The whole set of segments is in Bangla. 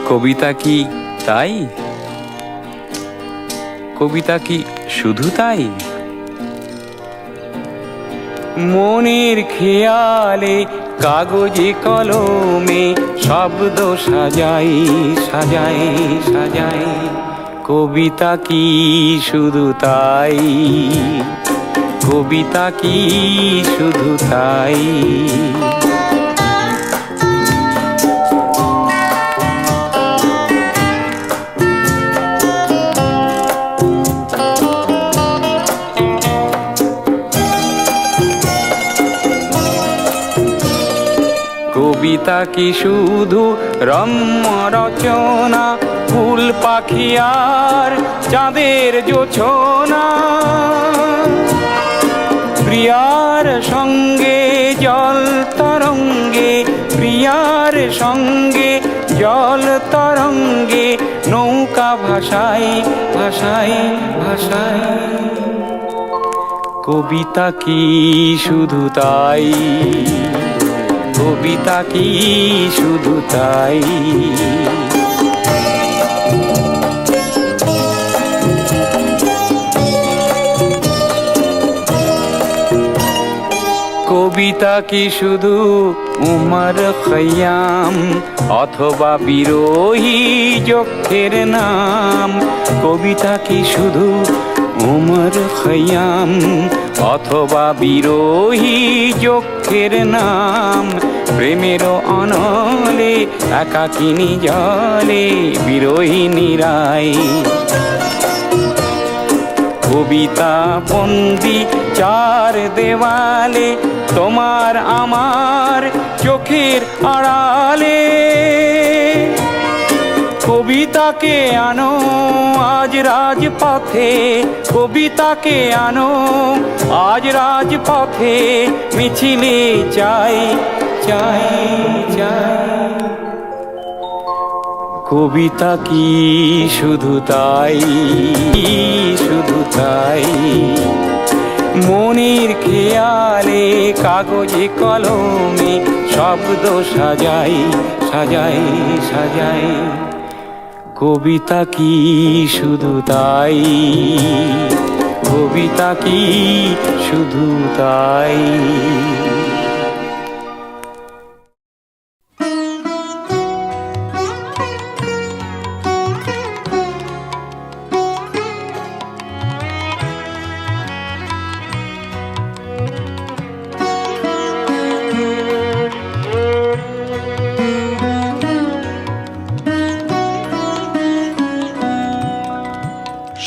কবিতা কি তাই? কবিতা কি শুধু তাই? মনের খেয়ালে কাগজে কলমে শব্দ সাজাই সাজাই সাজাই। কবিতা কি শুধু তাই? কবিতা কি শুধু তাই? কবিতা কি শুধু রম্য রচনা, ফুল পাখি আর চাঁদের জোছনা? প্রিয়ার সঙ্গে জল তরঙ্গে, প্রিয়ার সঙ্গে জল তরঙ্গে নৌকা ভাসায় ভাসায় ভাসায়। কবিতা কি শুধু তাই? কবিতা কি শুধু তাই? কবিতা কি শুধু উমর খৈয়াম অথবা বিরোহী যক্ষের নাম? কবিতা কি শুধু উমর খৈয়াম অথবা বিরোহী যক্ষের নাম? প্রেমেরও অনলে একাকিনী জলে বিরোহিনী রায়। কবিতা বন্দি চার দেওয়ালে, তোমার আমার চোখের আড়ালে। কবিতাকে আনো আজ রাজপথে, কবিতাকে আনো আজ রাজপথে। মিছিলে চাই চাই চাই। কবিতা কি শুধু তাই? শুধু তাই? মনের খেয়ালে কাগজে কলমে শব্দ সাজাই সাজাই সাজাই। কবিতা কি শুধু তাই? কবিতা কি শুধু তাই?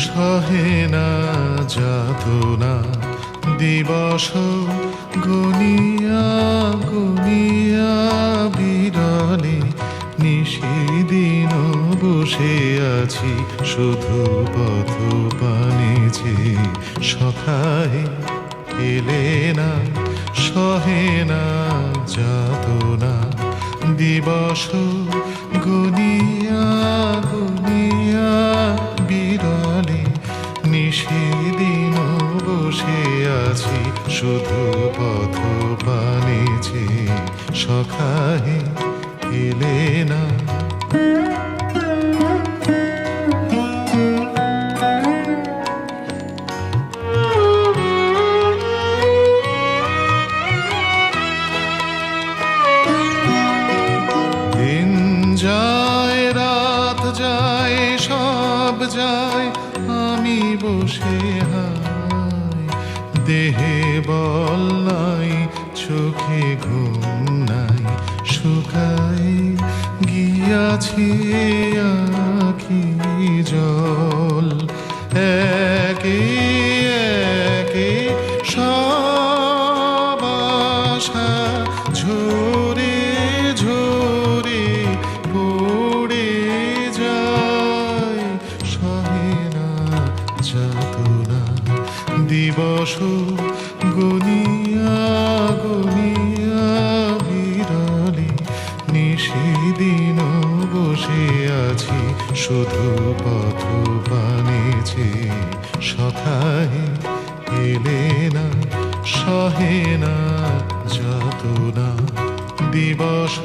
সহেনা যাতনা দিবস গনিয়া গনিয়া বিরলে। নিশিদিন বসে আছি শুধু পথ পানে চেয়ে। সখায় এলে না সহেনা যাতনা দিবস গনিয়া গনিয়া বিরলে। নিশিদিন বসে আছি শুধু পথ পানে চেয়ে। সখায় এলে না। দিন যায় রাত যায় সব যায়, আমি বসে হাই। দেহে বল নাই চোখে ঘুম নাই, শুকাই গিয়াছি আখি জল। একে একে সব আশা ঝরে ঝরে পড়ে যায়। সহেনা যাতনা দিবস গনিয়া গনিয়া বিরলে। নিশিদিন বসে আছি শুধু পথ পানে চেয়ে। সখায় এলে না সহেনা যাতনা দিবস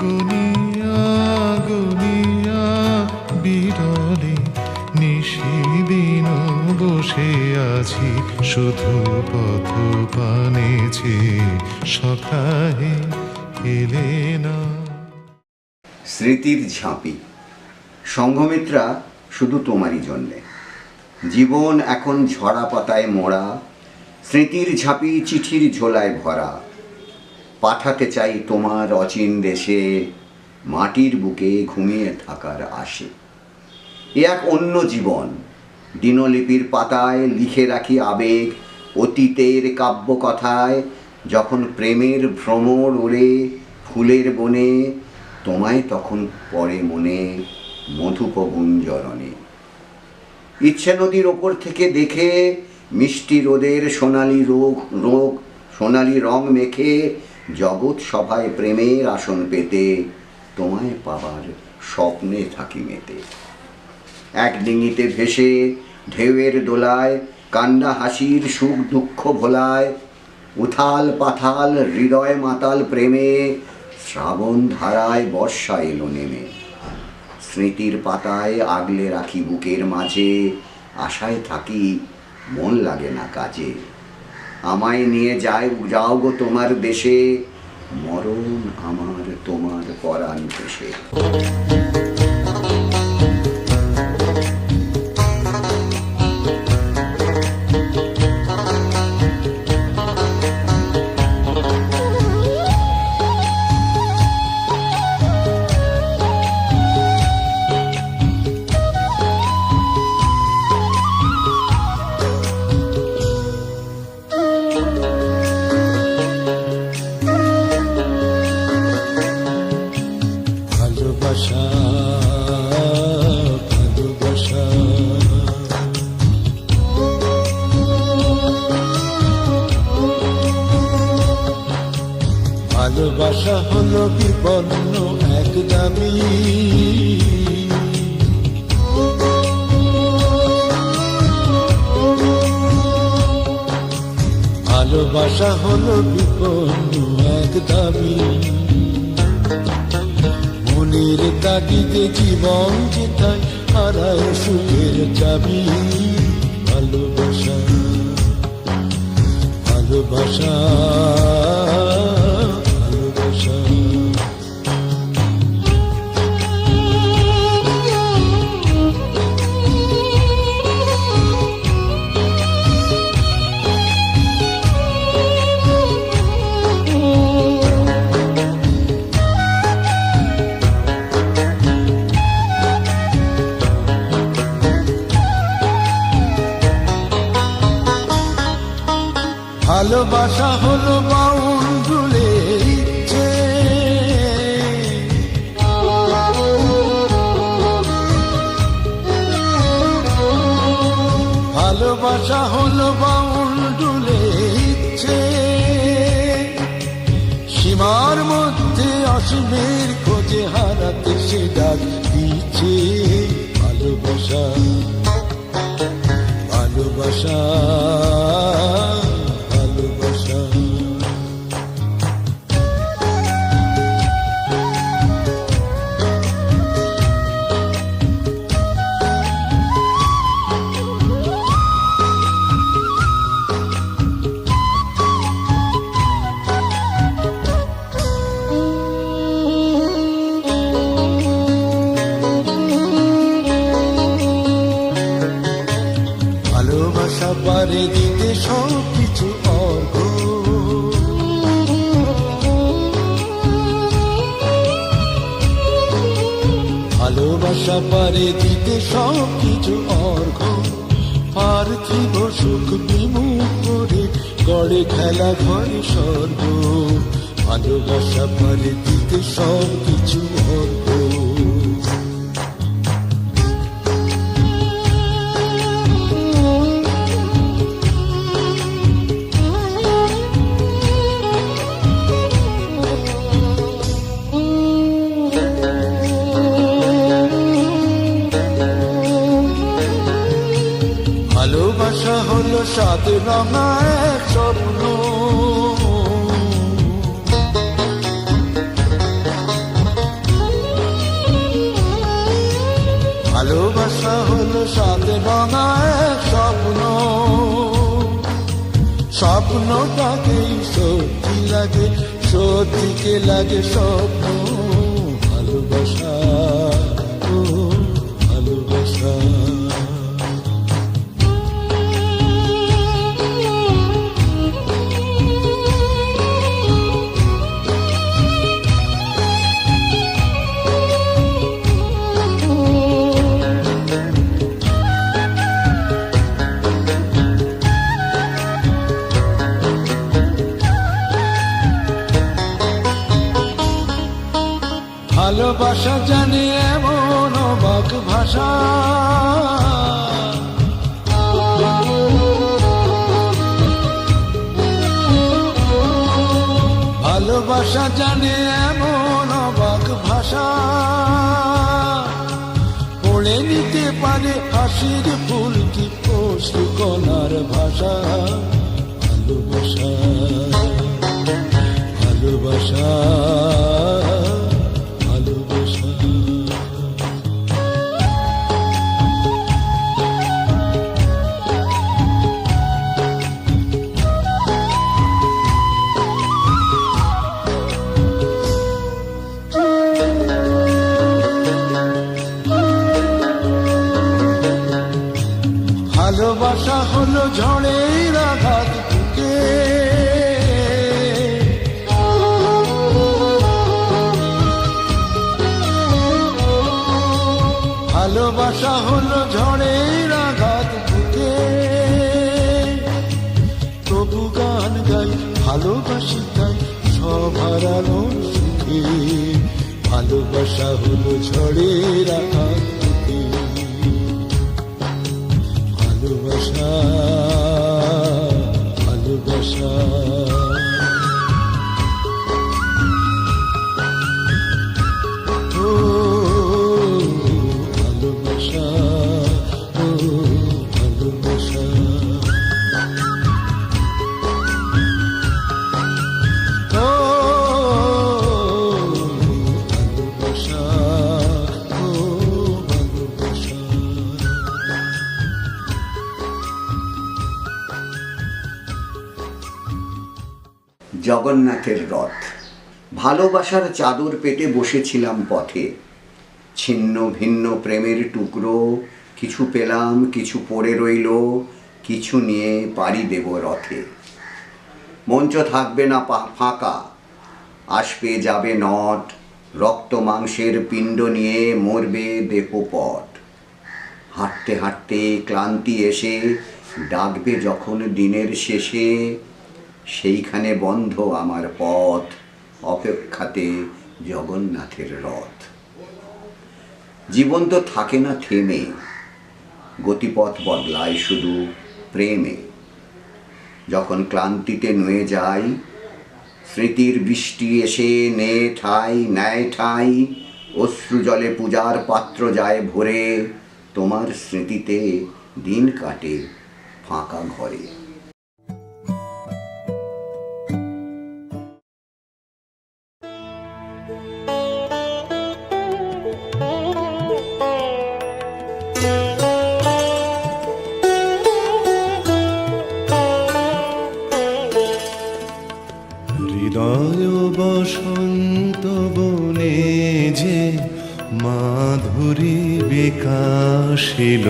গুনিয়া গুনিয়া বিরলে নিশিদিন বসে আছি শুধু পথ পানেছে সখাহে এলে না। স্মৃতির ঝাঁপি। সংঘমিত্রা শুধু তোমারই জন্যে। জীবন এখন ঝরা পাতায় মোড়া, স্মৃতির ঝাঁপি চিঠির ঝোলায় ভরা। পাঠাতে চাই তোমার অচিন দেশে, মাটির বুকে ঘুমিয়ে থাকার আশে। এ এক অন্য জীবন, দিনলিপির পাতায় লিখে রাখি আবেগ, অতীতের কাব্যকথায়। যখন প্রেমের ভ্রমর ওড়ে ফুলের বনে, তোমায় তখন পড়ে মনে মধুপ গুঞ্জরণে। ইচ্ছে নদীর ওপর থেকে দেখে মিষ্টি রোদের সোনালি রং মেখে, জগৎ সভায় প্রেমের আসন পেতে তোমায় পাবার স্বপ্নে থাকি মেতে। এক ডিঙিতে ভেসে ঢেউয়ের দোলায়, কান্না হাসির সুখ দুঃখ ভোলায়। উথাল পাথাল হৃদয় মাতাল প্রেমে, শ্রাবণ ধারায় বর্ষা এলো নেমে। স্মৃতির পাতায় আগলে রাখি বুকের মাঝে, আশায় থাকি মন লাগে না কাজে। আমায় নিয়ে যাও গো তোমার দেশে, মরণ আমার তোমার পরাণ দেশে। ভালোবাসা হলো বিপন্ন এক দাবি, ভালোবাসা হলো বিপন্ন এক দাবি। মনের তাগিদে জীবন যেথায় হারায় সুখের চাবি। ভালোবাসা ভালোবাসা ভালোবাসা হলো বাউল দুলের ইচ্ছে, ভালোবাসা হলো বাউল দুলের ইচ্ছে। সীমার মধ্যে অসীমের খোঁজে হারাতে সে ডাক দিচ্ছে। ভালোবাসা ভালোবাসা পারে দিতে সব কিছু অর্ঘ, ভালোবাসা পারে দিতে সব কিছু অর্ঘ। পার্থিব সুখ বিমুখ করে গড়ে খেলা ঘরে স্বর্গ। ভালোবাসা পারে দিতে সব কিছু অর্ঘ। ভালোবাসা হলো সাত রঙা এক স্বপ্ন, ভালোবাসা হলো সাত রঙা এক স্বপ্ন, স্বপ্নটাকেই সত্যি লাগে, সত্যিকে লাগে স্বপ্ন। ভালোবাসা, ও ভালোবাসা। ভালোবাসা জানে এমন অবাক ভাষা, ভালোবাসা জানে এমন অবাক ভাষা, পড়ে নিতে পারে হাসির ফুল কি অশ্রু কণার ভাষা। ভালোবাসা, ভালোবাসা, ভালোবাসা হলো ঝড়ের আঘাত বুকে, ভালোবাসা হলো ঝড়ের আঘাত বুকে। তবু গান গাই ভালোবাসি তাই সব হারানো সুখে। ভালোবাসা হলো ঝড়ের আঘাত বুকে। ভালোবাসা, ভালোবাসা। ও ভালোবাসা, ও ভালোবাসা। ও ভালোবাসা, ও ভালোবাসা। জগন্নাথের রথ। ভালোবাসার চাদর পেতে বসেছিলাম পথে, ছিন্ন ভিন্ন প্রেমের টুকরো, কিছু পেলাম কিছু পড়ে রইল, কিছু নিয়ে পাড়ি দেব রথে। মঞ্চ থাকবে না ফাঁকা, আসবে যাবে নট, রক্ত মাংসের পিণ্ড নিয়ে মরবে দেহপট। হাঁটতে হাঁটতে ক্লান্তি এসে ডাকবে যখন দিনের শেষে, সেইখানে বন্ধ আমার পথ, অপেক্ষাতে জগন্নাথের রথ। জীবন তো থাকে না থেমে, গতিপথ বদলায় শুধু প্রেমে। যখন ক্লান্তিতে নুয়ে যাই, স্মৃতির বৃষ্টি এসে নেয় ঠাই, অশ্রু জলে পূজার পাত্র যায় ভরে, তোমার স্মৃতিতে দিন কাটে ফাঁকা ঘরে। হৃদয় বসন্ত বনে যে মাধুরী বিকাশিল,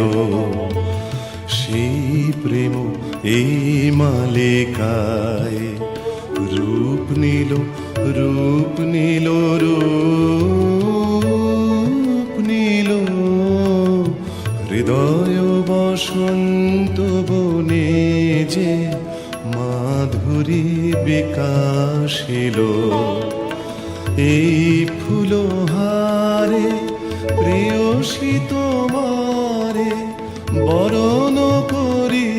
সেই প্রেম এই মালিকায় রূপ নিল, রূপ নিল, রূপ নিল। হৃদয় বসন্ত বনে যে মাধুরী বিকাশিল, এই ফুলহারে প্রেয়সী তোমারে বরণ করি,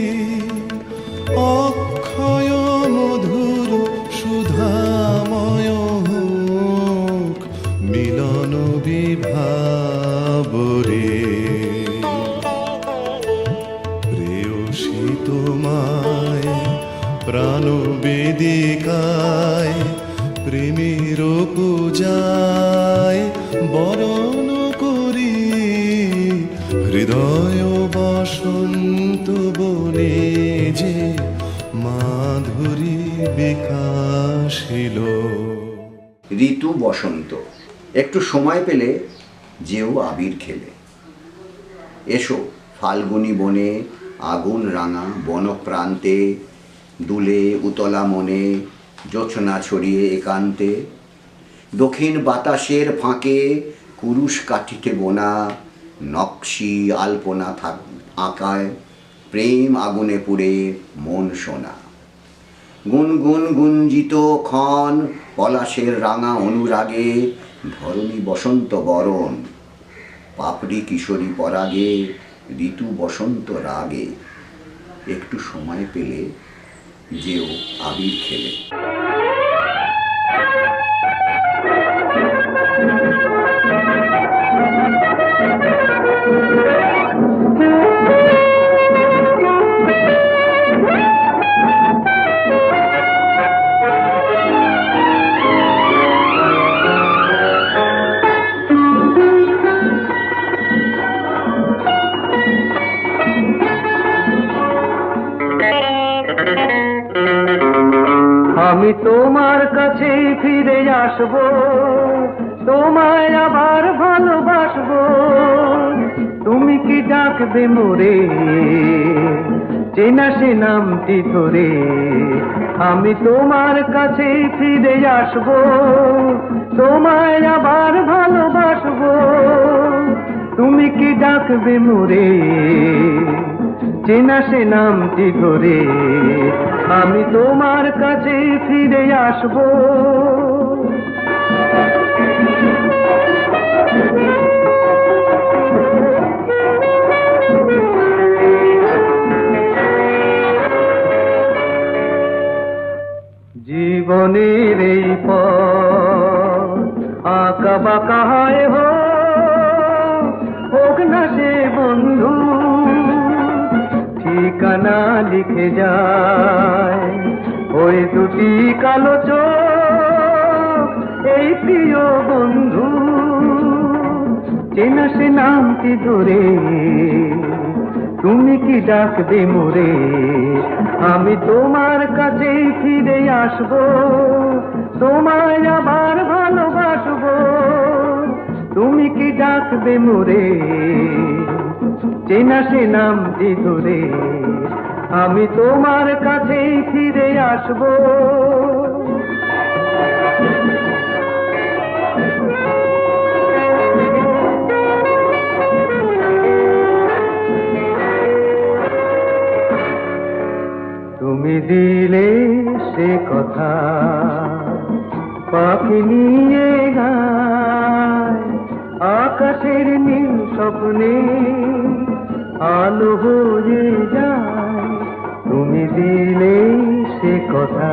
অক্ষয় মধুর সুধাময় হোক মিলন বিভাবরে। প্রেয়সী তোমায় প্রাণ বেদিকায় প্রেমের পূজায় বরণ করি, হৃদয় হৃদয় বসন্ত বনে যে মাধুরী বিকাশিল। ঋতু বসন্ত, একটু সময় পেলে যেও আবির খেলে। এসো ফাল্গুনী বনে আগুন রাঙা বনপ্রান্তে, দুলে উতলা মনে জোছনা ছড়িয়ে একান্তে। দক্ষিণ বাতাসের ফাঁকে কুরুশ কাঠিতে বোনা নকশি আলপনা আঁকায়, প্রেম আগুনে পুড়ে মন সোনা। গুনগুন গুঞ্জিত ক্ষণ পলাশের রাঙা অনুরাগে, ধরণী বসন্ত বরণ পাপড়ি কিশোরী পরাগে, ঋতু বসন্ত রাগে। একটু সময় পেলে যেও আবির খেলে। আমি তোমার কাছে ফিরে আসবো, তোমায় আবার ভালোবাসবো। তুমি কি ডাকবে মোরে চেনা সে নামটি ধরে? আমি তোমার কাছে ফিরে আসবো, তোমায় আবার ভালোবাসবো। তুমি কি ডাকবে মোরে চেনা সে নামটি ধরে? আমি তোমার কাছে ফিরে আসবো। জীবনের এই পথ আঁকা বাঁকা হয় হোক না সে বন্ধু, ঠিকানা লিখে যায় ওই দুটি কালো চোখ এই প্রিয় বন্ধু। চেনা সে নামটি ধরে তুমি কি ডাকবে মোরে? আমি তোমার কাছে ফিরে আসবো, তোমায় আবার ভালোবাসবো। তুমি কি ডাকবে মোরে চেনা সে নামটি ধরে? আমি তোমার কাছে ফিরে আসবো। তুমি দিলে সে কথা পাখি নিয়ে গায়, আকাশের নীল স্বপ্নে আলো হয়ে যায়। তুমি দিলে সে কথা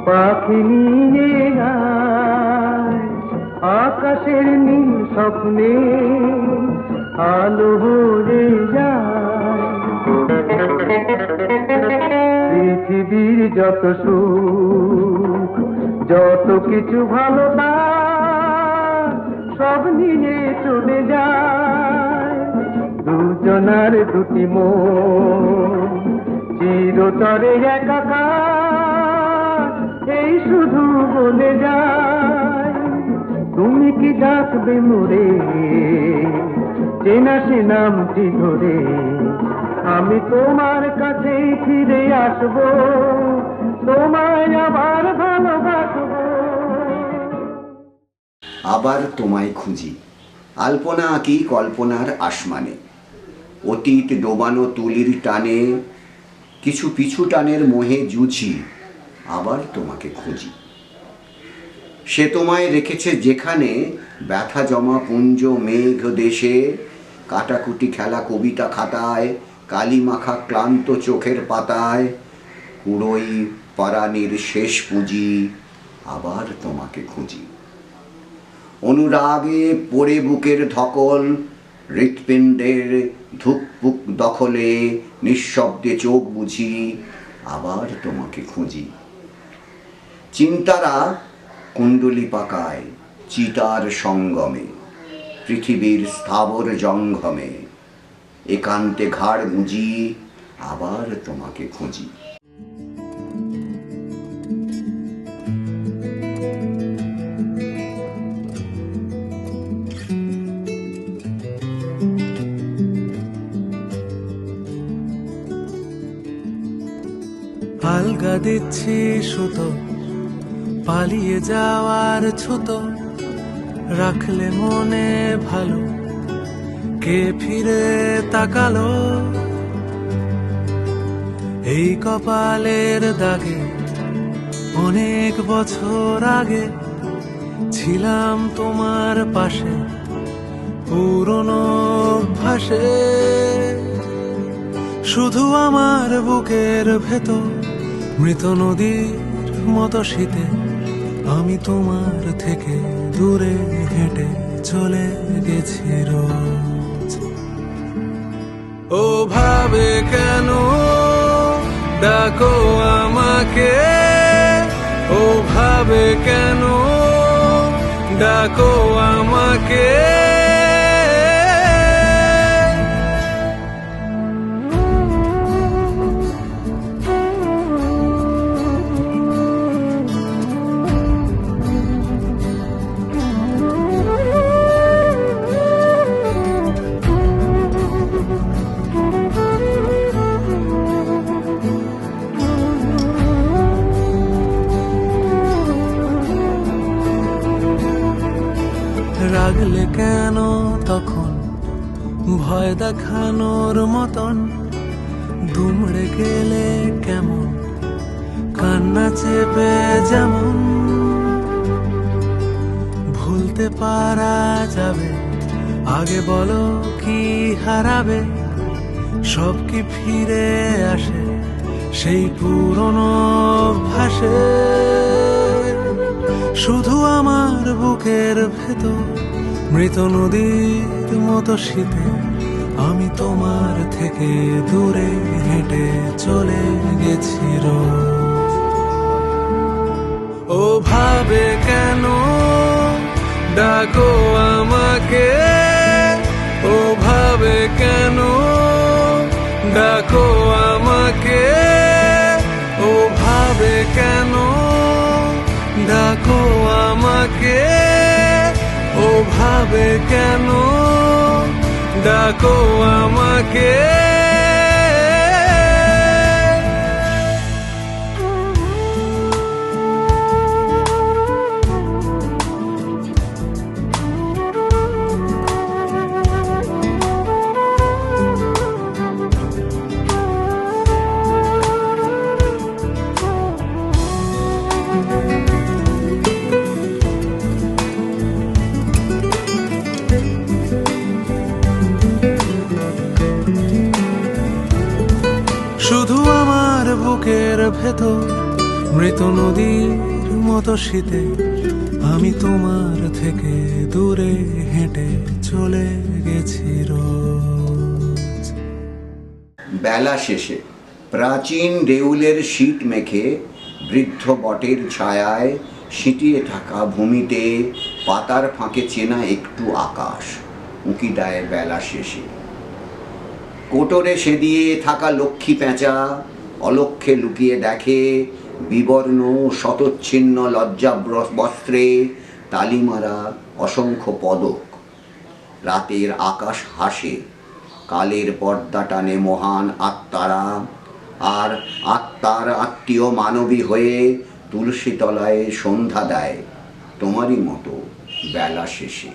পাখি নিয়ে গায়, আকাশের নীল স্বপ্নে আলো হয়ে যায়। পৃথিবীর যত সুখ যত কিছু ভালো সব নিয়ে চলে যায়। দুজনার দুটি মন চিরতরে একাকার, এই শুধু বলে যায়। তুমি কি ডাকবে মোরে চেনা সে নামটি ধরে? আমি তোমার কাছে ফিরে আসবো, তোমায় আবার ভালোবাসবো। আবার তোমায় খুঁজি আলপনা আঁকি কল্পনার আসমানে, অতীত ডোবানো তুলির টানে কিছু পিছু টানের মোহে জুঝি, আবার তোমাকে খুঁজি। সে তোমায় রেখেছে যেখানে ব্যথা জমা পুঞ্জ মেঘ দেশে, কাটাকুটি খেলা কবিতা খাতায়, কালি মাখা ক্লান্ত চোখের পাতায়, কুড়োই পরাণীর শেষ পুঁজি, আবার তোমাকে খুঁজি। অনুরাগে পড়ে বুকের ধকল, হৃৎপিণ্ডের ধুকপুক দখলে নিঃশব্দে চোখ বুঝি, আবার তোমাকে খুঁজি। চিন্তারা কুণ্ডলি পাকায় চিতার সঙ্গমে, পৃথিবীর স্থাবর জঙ্গমে, একান্তে ঘাড় মুজি আবার তোমাকে খুঁজি। আলগা দিচ্ছি সুতো, পালিয়ে যাওয়ার ছুতো, রাখলে মনে ভালো, কে ফিরে তাকালো? এই কপালের দাগে অনেক বছর আগে ছিলাম তোমার পাশে, পুরনো অভ্যাসে। শুধু আমার বুকের ভেতর মৃত নদীর মতো শীতে আমি তোমার থেকে দূরে হেঁটে চলে গেছি রোজ। ও ভাবে কেন ডাকো আমাকে, ও ভাবে কেন ডাকো আমাকে। রাগলে কেন তখন ভয় দেখানোর মতন, দুমড়ে গেলে কেমন কান্না চেপে যেমন। ভুলতে পারা যাবে, আগে বলো কি হারাবে, সব কি ফিরে আসে সেই পুরনো অভ্যাসে। শুধু আমার বুকের ভেতর মৃত নদীর মতো শীতে আমি তোমার থেকে দূরে হেঁটে চলে গেছি রোজ। ও ভাবে কেন ডাকো আমাকে, ও ভাবে কেন ডাকো আমাকে, ও ভাবে কেন ডাকো আমাকে, ও ভাবে কেন ডাকো আমাকে। শুধু আমার বুকের ভেতর মৃত নদীর মতো শীতে আমি তোমার থেকে দূরে হেঁটে চলে গেছি রোজ। বেলা শেষে প্রাচীন দেউলের শীত মেখে বৃদ্ধ বটের ছায়ায় সিটিয়ে থাকা ভূমিতে পাতার ফাঁকে চেনা একটু আকাশ উঁকি দেয় বেলা শেষে। কোটরে সেদিয়ে থাকা লক্ষ্মী পেঁচা অলক্ষ্যে লুকিয়ে দেখে বিবর্ণ শতচ্ছিন্ন লজ্জা বস্ত্রে তালিমারা অসংখ্য পদক। রাতের আকাশ হাসে, কালের পর্দা টানে মহান আত্মারা, আর আত্মার আত্মীয় মানবী হয়ে তুলসী তলায় সন্ধ্যা দেয় তোমারই মতো বেলা শেষে।